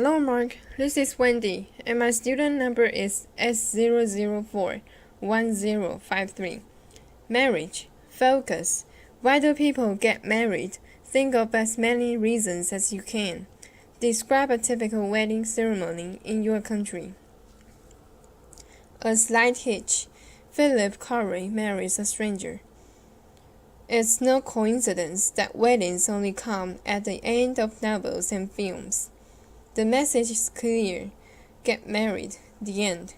Hello, Mark. This is Wendy, and my student number is S0041053. Marriage. Focus. Why do people get married? Think of as many reasons as you can. Describe a typical wedding ceremony in your country. A slight hitch. Philip Corey marries a stranger. It's no coincidence that weddings only come at the end of novels and films. The message is clear. Get married. The end.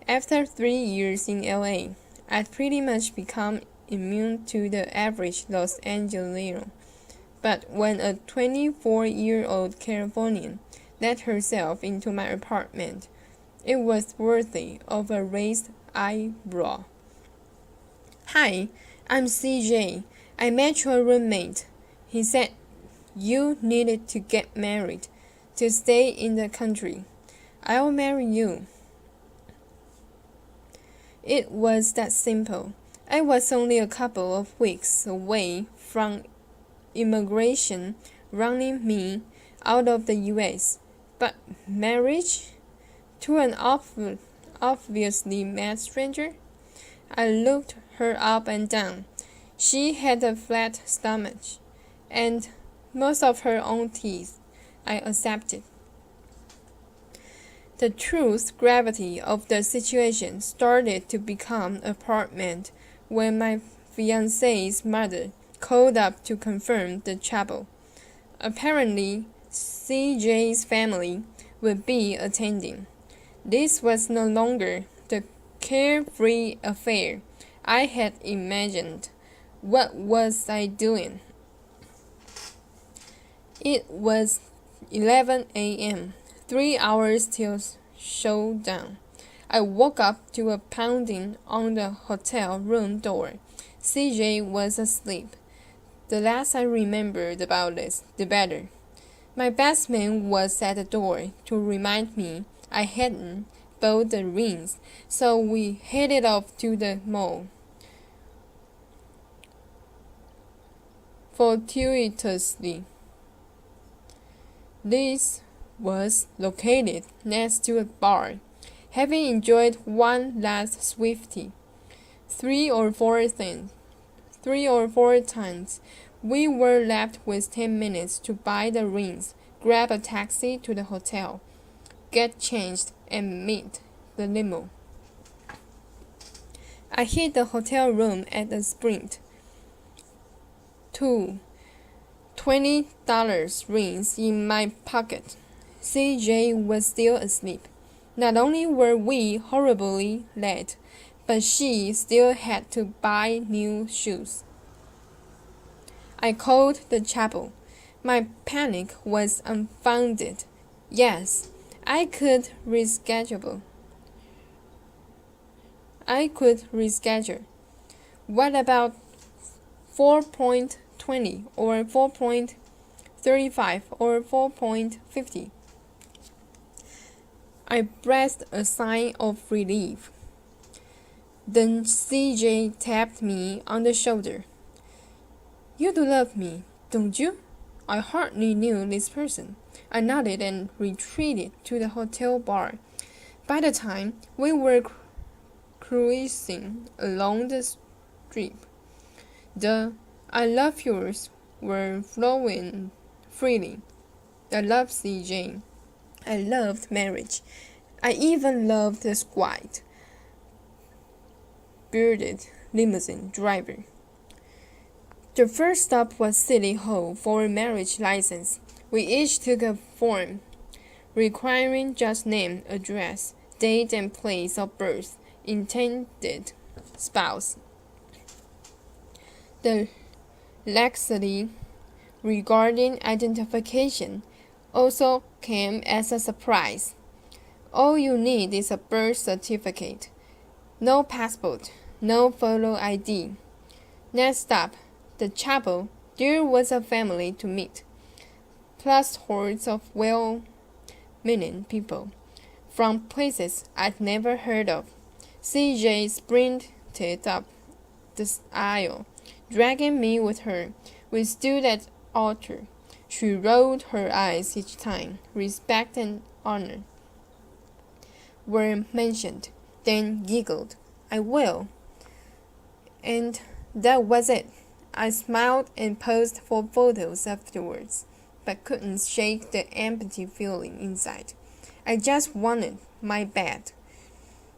After 3 years in LA, I'd pretty much become immune to the average Los Angelino. But when a 24-year-old Californian let herself into my apartment, it was worthy of a raised eyebrow. Hi, I'm CJ. I met your roommate. He said you needed to get married to stay in the country. I'll marry you. It was that simple. I was only a couple of weeks away from immigration running me out of the US. But marriage? To an obviously mad stranger? I looked her up and down. She had a flat stomach and most of her own teeth. I accepted. The true gravity of the situation started to become apparent when my fiancé's mother called up to confirm the chapel. Apparently, CJ's family would be attending. This was no longer the carefree affair I had imagined. What was I doing? It was 11 a.m., 3 hours till showdown. I woke up to a pounding on the hotel room door. CJ was asleep. The less I remembered about this, the better. My best man was at the door to remind me I hadn't bought the rings, so we headed off to the mall. Fortuitously, this was located next to a bar. Having enjoyed one last Swiftie, three or four times, we were left with 10 minutes to buy the rings, grab a taxi to the hotel, get changed, and meet the limo. I hit the hotel room at a sprint. Two $20 rings in my pocket. CJ was still asleep. Not only were we horribly late, but she still had to buy new shoes. I called the chapel. My panic was unfounded. Yes, I could reschedule. What about 4.20 or 4.35 or 4.50? I breathed a sigh of relief. Then CJ tapped me on the shoulder. You do love me, don't you? I hardly knew this person. I nodded and retreated to the hotel bar. By the time we were cruising along the strip, the I love yours were flowing freely. I loved CJ. I loved marriage. I even loved the squat, bearded limousine driver. The first stop was City Hall for a marriage license. We each took a form requiring just name, address, date, and place of birth, intended spouse. The laxity regarding identification also came as a surprise. All you need is a birth certificate. No passport, no photo ID. Next stop, the chapel. There was a family to meet, plus hordes of well-meaning people from places I'd never heard of. CJ sprinted up the aisle, dragging me with her. We stood at the altar. She rolled her eyes each time. Respect and honor were mentioned, then giggled. I will. And that was it. I smiled and posed for photos afterwards, but couldn't shake the empty feeling inside. I just wanted my bed.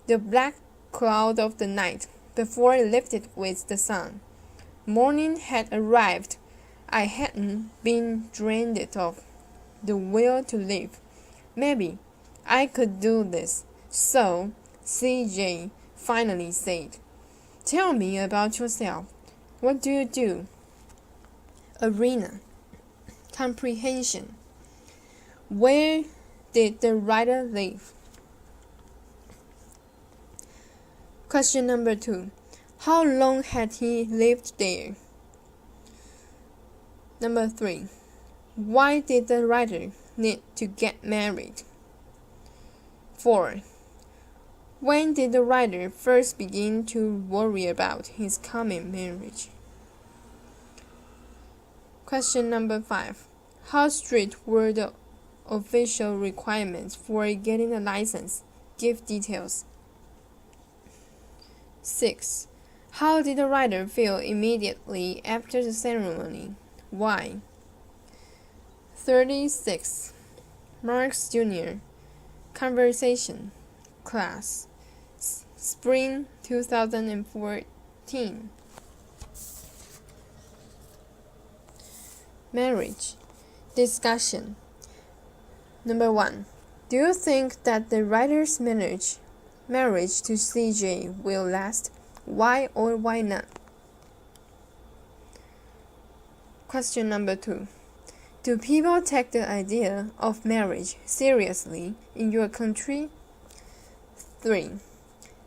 The black cloud of the night before it lifted with the sun. Morning had arrived. I hadn't been drained of the will to live. Maybe I could do this. So, CJ finally said, "Tell me about yourself. What do you do?" Arena. Comprehension. Where did the writer live? Question number 2. How long had he lived there? Number 3. Why did the writer need to get married? 4. When did the writer first begin to worry about his coming marriage? Question number 5. How strict were the official requirements for getting a license? Give details. 6. How did the writer feel immediately after the ceremony? Why? 36. Marx Jr. Conversation. Class. Spring 2014. Marriage. Discussion. Number 1. Do you think that the writer's marriage to CJ will last? Why or why not? Question number 2. Do people take the idea of marriage seriously in your country? 3.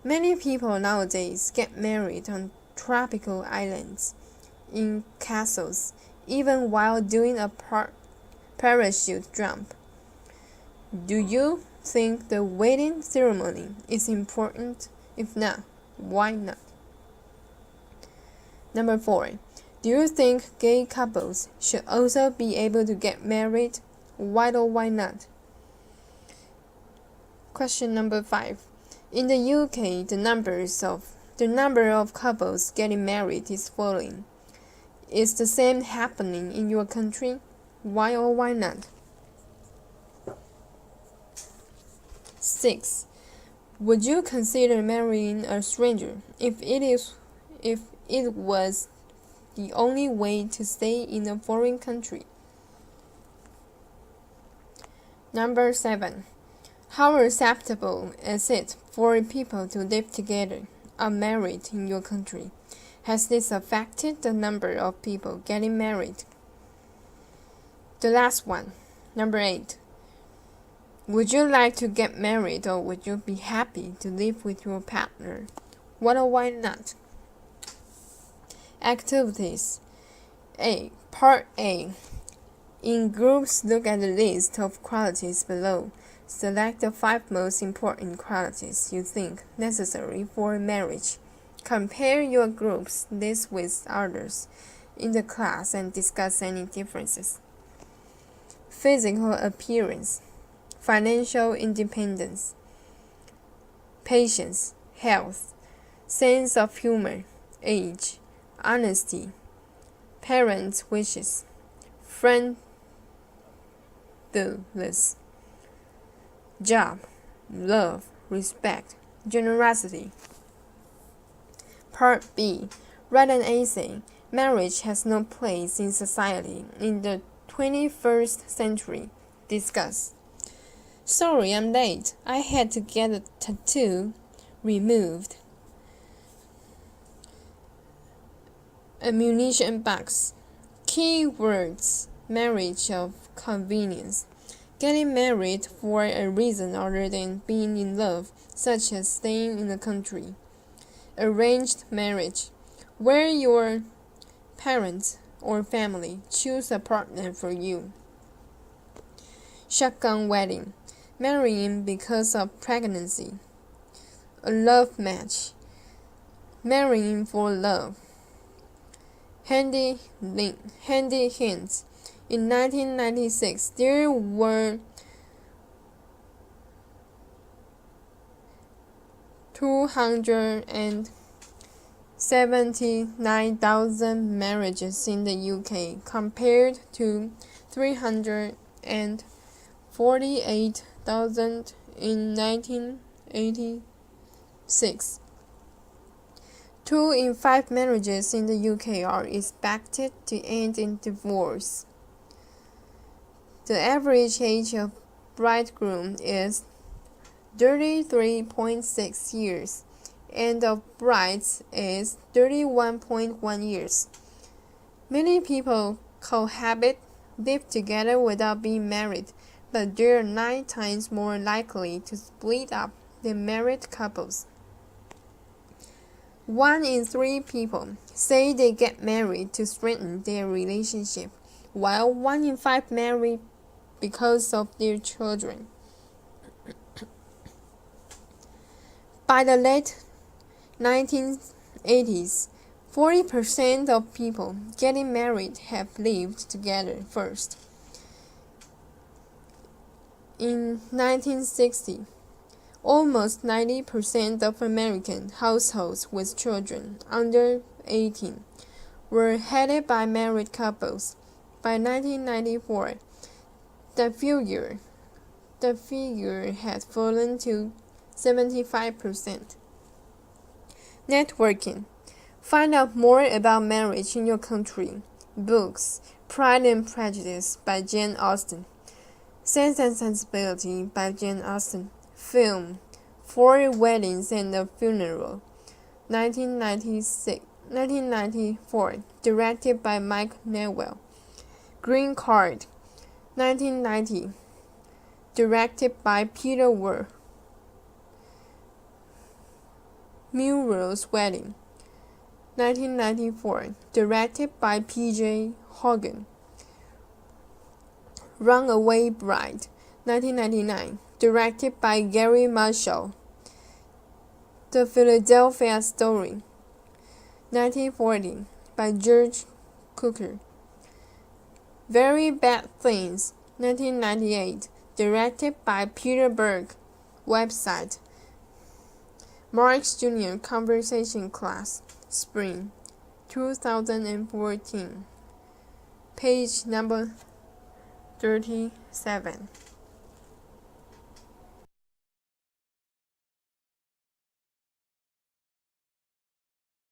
Many people nowadays get married on tropical islands, in castles, even while doing a parachute jump. Do you think the wedding ceremony is important? If not, why not? Number 4. Do you think gay couples should also be able to get married? Why or why not? Question number 5. In the UK, the number of couples getting married is falling. Is the same happening in your country? Why or why not? 6. Would you consider marrying a stranger if it was the only way to stay in a foreign country? Number 7. How acceptable is it for people to live together, unmarried in your country? Has this affected the number of people getting married? The last one. Number 8. Would you like to get married or would you be happy to live with your partner? What or why not? Activities. Part A. In groups, look at the list of qualities below. Select the 5 most important qualities you think necessary for marriage. Compare your group's list with others in the class and discuss any differences. Physical appearance, financial independence, patience, health, sense of humor, age, honesty, parents' wishes, friendliness, job, love, respect, generosity. Part B. Write an essay. Marriage has no place in society in the 21st century. Discuss. Sorry, I'm late. I had to get a tattoo removed. Ammunition box. Keywords. Marriage of convenience. Getting married for a reason other than being in love, such as staying in the country. Arranged marriage, where your parents or family choose a partner for you. Shotgun wedding, marrying because of pregnancy. A love match, marrying for love. Handy hints, In 1996, there were 279,000 marriages in the UK compared to 348,000 in 1986. 2 in 5 marriages in the UK are expected to end in divorce. The average age of bridegroom is 33.6 years, and of brides is 31.1 years. Many people cohabit, live together without being married, but they are 9 times more likely to split up than married couples. 1 in 3 people say they get married to strengthen their relationship, while 1 in 5 marry because of their children. By the late 1980s, 40% of people getting married have lived together first. In 1960, almost 90% of American households with children under 18 were headed by married couples. By 1994, the figure had fallen to 75%. Networking. Find out more about marriage in your country. Books. Pride and Prejudice by Jane Austen. Sense and Sensibility by Jane Austen. Film. 4 Weddings and a Funeral. 1994. Directed by Mike Newell. Green Card. 1990. Directed by Peter Weir. Muriel's Wedding. 1994. Directed by P.J. Hogan. Runaway Bride. 1999. Directed by Gary Marshall. The Philadelphia Story. 1940. By George Cukor. Very Bad Things. 1998. Directed by Peter Berg. Website. Marx Jr. Conversation Class. Spring 2014. Page number 37.